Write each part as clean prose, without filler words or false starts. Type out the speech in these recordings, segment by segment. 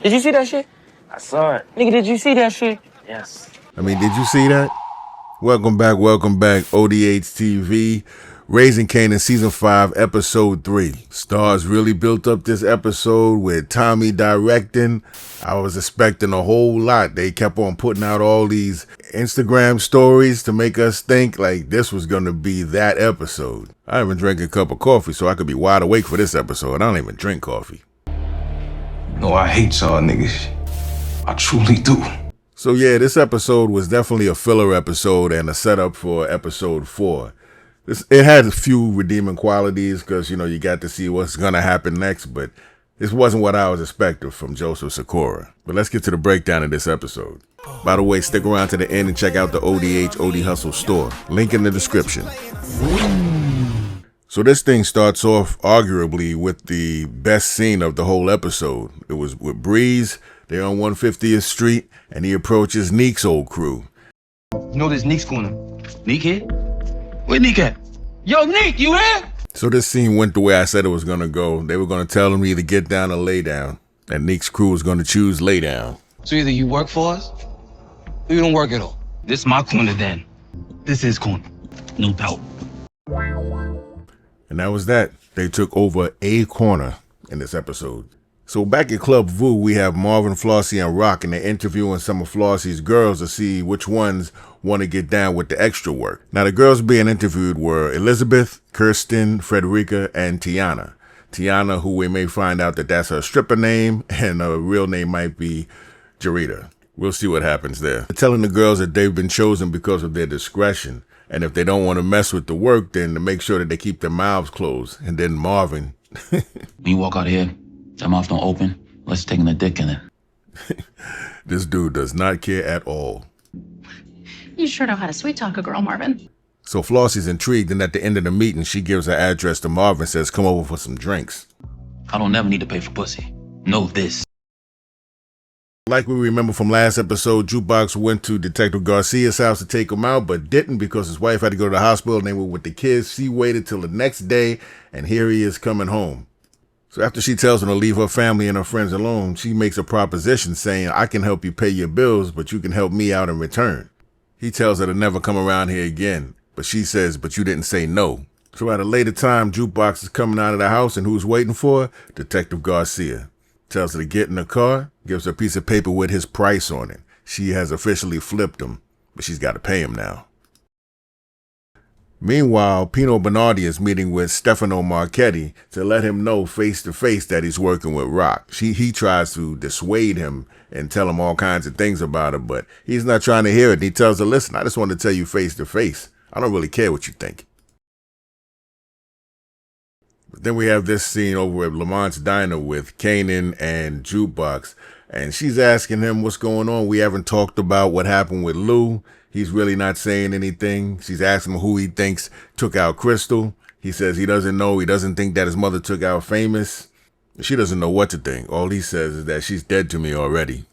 Did you see that shit? I saw it. Nigga, did you see that shit? Yes. Did you see that? Welcome back, ODHtv. Raising Kanan Season 5, Episode 3. Stars really built up this episode with Tommy directing. I was expecting a whole lot. They kept on putting out all these Instagram stories to make us think like this was going to be that episode. I haven't drank a cup of coffee, so I could be wide awake for this episode. I don't even drink coffee. No, I hate y'all niggas. I truly do. So yeah, this episode was definitely a filler episode and a setup for episode 4. It had a few redeeming qualities because, you got to see what's going to happen next, but this wasn't what I was expecting from Joseph Sikora. But let's get to the breakdown of this episode. By the way, stick around to the end and check out the OD Hustle store. Link in the description. So this thing starts off arguably with the best scene of the whole episode. It was with Breeze. They're on 150th Street, and he approaches Neek's old crew. You know this Neek's corner. Neek here? Where Neek at? Yo, Neek, you here? So this scene went the way I said it was going to go. They were going to tell him to either get down or lay down. And Neek's crew was going to choose lay down. So either you work for us, or you don't work at all. This is my corner then. This is corner. No doubt. And that was that. They took over a corner in this episode. So back at Club Vu, we have Marvin, Flossie, and Rock, and they're interviewing some of Flossie's girls to see which ones want to get down with the extra work. Now, the girls being interviewed were Elizabeth, Kirsten, Frederica, and Tiana. Tiana, who we may find out that that's her stripper name, and her real name might be Jarita. We'll see what happens there. They're telling the girls that they've been chosen because of their discretion, and if they don't want to mess with the work, then to make sure that they keep their mouths closed. And then Marvin. When you walk out here, that mouth don't open, let's taking a dick in it. This dude does not care at all. You sure know how to sweet talk a girl, Marvin. So Flossie's intrigued, and at the end of the meeting, she gives her address to Marvin and says, come over for some drinks. I don't never need to pay for pussy. Know this. Like we remember from last episode, Jukebox went to Detective Garcia's house to take him out, but didn't because his wife had to go to the hospital and they were with the kids. She waited till the next day, and here he is coming home. So after she tells him to leave her family and her friends alone, she makes a proposition saying, I can help you pay your bills, but you can help me out in return. He tells her to never come around here again, but she says, but you didn't say no. So at a later time, Jukebox is coming out of the house, and who's waiting for her? Detective Garcia. Tells her to get in the car, gives her a piece of paper with his price on it. She has officially flipped him, but she's got to pay him now. Meanwhile, Pino Bernardi is meeting with Stefano Marchetti to let him know face-to-face that he's working with Rock. He tries to dissuade him and tell him all kinds of things about her, but he's not trying to hear it. And he tells her, listen, I just want to tell you face-to-face. I don't really care what you think. But then we have this scene over at Lamont's Diner with Kanan and Jukebox, and she's asking him what's going on. We haven't talked about what happened with Lou. He's really not saying anything. She's asking him who he thinks took out Crystal. He says he doesn't know. He doesn't think that his mother took out Famous. She doesn't know what to think. All he says is that she's dead to me already.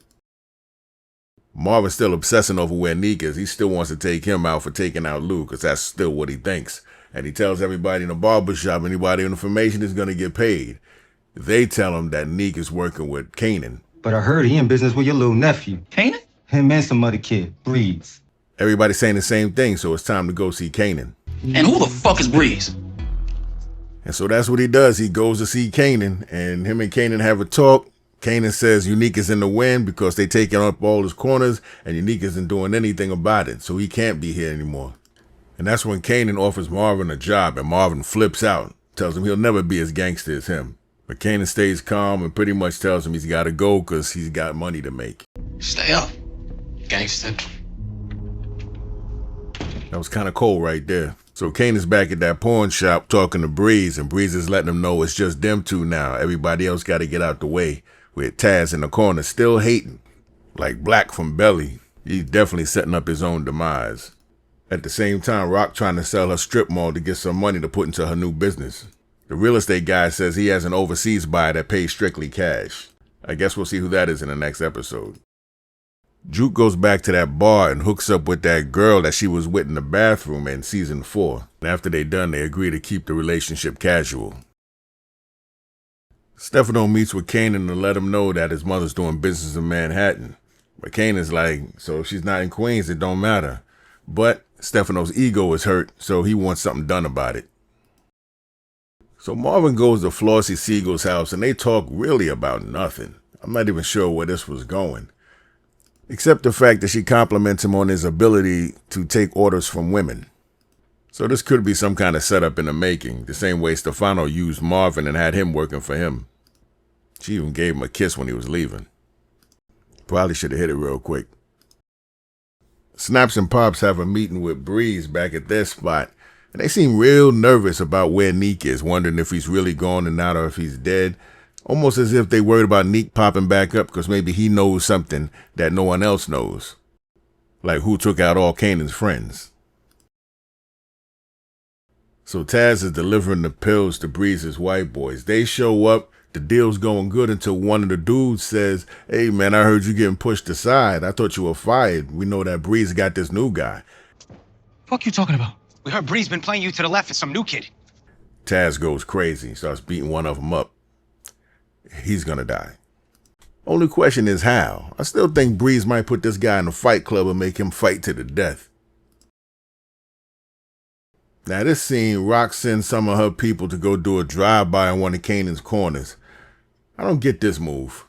Marvin's still obsessing over where Neek is. He still wants to take him out for taking out Lou because that's still what he thinks. And he tells everybody in the barbershop, anybody with information is going to get paid. They tell him that Neek is working with Kanan. But I heard he in business with your little nephew. Kanan? Him and some other kid, Breeze. Everybody's saying the same thing, so it's time to go see Kanan. And who the fuck is Breeze? And so that's what he does. He goes to see Kanan, and him and Kanan have a talk. Kanan says Unique is in the wind because they taking up all his corners, and Unique isn't doing anything about it, so he can't be here anymore. And that's when Kanan offers Marvin a job, and Marvin flips out, tells him he'll never be as gangster as him. But Kanan stays calm and pretty much tells him he's got to go because he's got money to make. Stay up, gangster. That was kind of cold right there. So Kanan's back at that pawn shop talking to Breeze, and Breeze is letting him know it's just them two now. Everybody else got to get out the way, with Taz in the corner still hating. Like Black from Belly, he's definitely setting up his own demise. At the same time, Rock trying to sell her strip mall to get some money to put into her new business. The real estate guy says he has an overseas buyer that pays strictly cash. I guess we'll see who that is in the next episode. Juke goes back to that bar and hooks up with that girl that she was with in the bathroom in season 4. And after they're done, they agree to keep the relationship casual. Stefano meets with Kanan to let him know that his mother's doing business in Manhattan. But Kanan's like, so if she's not in Queens, it don't matter. But Stefano's ego is hurt, so he wants something done about it. So Marvin goes to Flossie Siegel's house and they talk really about nothing. I'm not even sure where this was going. Except the fact that she compliments him on his ability to take orders from women. So this could be some kind of setup in the making, the same way Stefano used Marvin and had him working for him. She even gave him a kiss when he was leaving. Probably should have hit it real quick. Snaps and Pops have a meeting with Breeze back at their spot, and they seem real nervous about where Neek is, wondering if he's really gone and not or if he's dead. Almost as if they worried about Neek popping back up because maybe he knows something that no one else knows. Like who took out all Kanan's friends. So Taz is delivering the pills to Breeze's white boys. They show up, the deal's going good until one of the dudes says, "Hey man, I heard you getting pushed aside. I thought you were fired. We know that Breeze got this new guy." Fuck you talking about? We heard Bree's been playing you to the left as some new kid. Taz goes crazy, starts beating one of them up. He's gonna die. Only question is how. I still think Breeze might put this guy in a fight club and make him fight to the death. Now this scene, Rock sends some of her people to go do a drive-by on one of Kanan's corners. I don't get this move.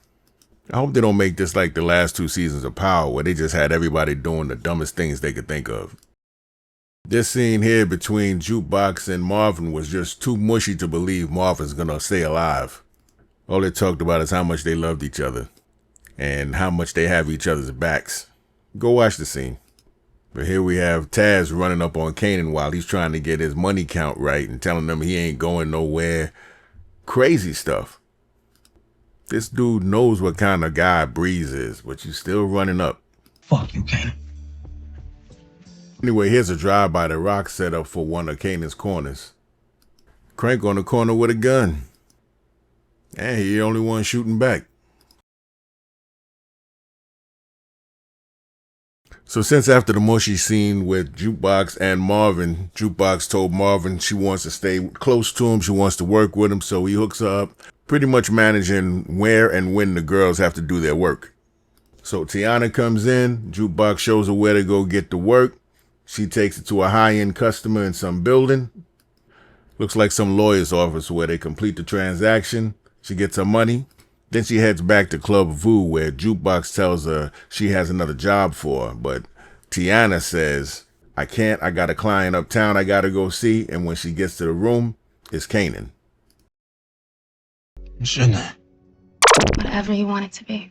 I hope they don't make this like the last 2 seasons of Power where they just had everybody doing the dumbest things they could think of. This scene here between Jukebox and Marvin was just too mushy to believe Marvin's gonna stay alive. All they talked about is how much they loved each other and how much they have each other's backs. Go watch the scene. But here we have Taz running up on Kanan while he's trying to get his money count right and telling them he ain't going nowhere. Crazy stuff. This dude knows what kind of guy Breeze is, but you still running up. Fuck you, Kanan. Anyway, here's a drive-by that Rock set up for one of Kanan's corners. Crank on the corner with a gun. And he the only one shooting back. So since after the mushy scene with Jukebox and Marvin, Jukebox told Marvin she wants to stay close to him, she wants to work with him, so he hooks her up, pretty much managing where and when the girls have to do their work. So Tiana comes in, Jukebox shows her where to go get the work. She takes it to a high-end customer in some building. Looks like some lawyer's office where they complete the transaction. She gets her money. Then she heads back to Club Vu where Jukebox tells her she has another job for her. But Tiana says, "I can't. I got a client uptown I got to go see." And when she gets to the room, it's Kanan. Whatever you want it to be.